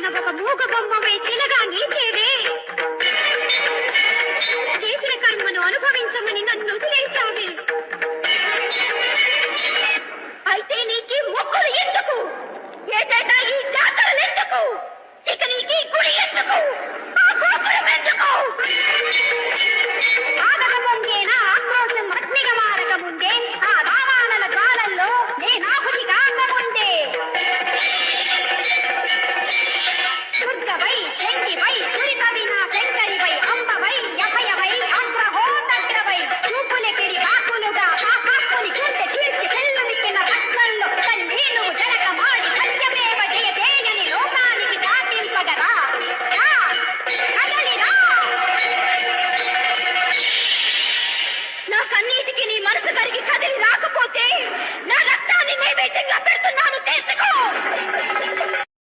పైన ఒక మూగ బొమ్మ వేసినగా నిలిచేవే. చేసిన కర్మను అనుభవించమని నన్ను వదిలేశావే. అయితే నీకు మొక్కులు ఎందుకు? ఏటేటా ఈ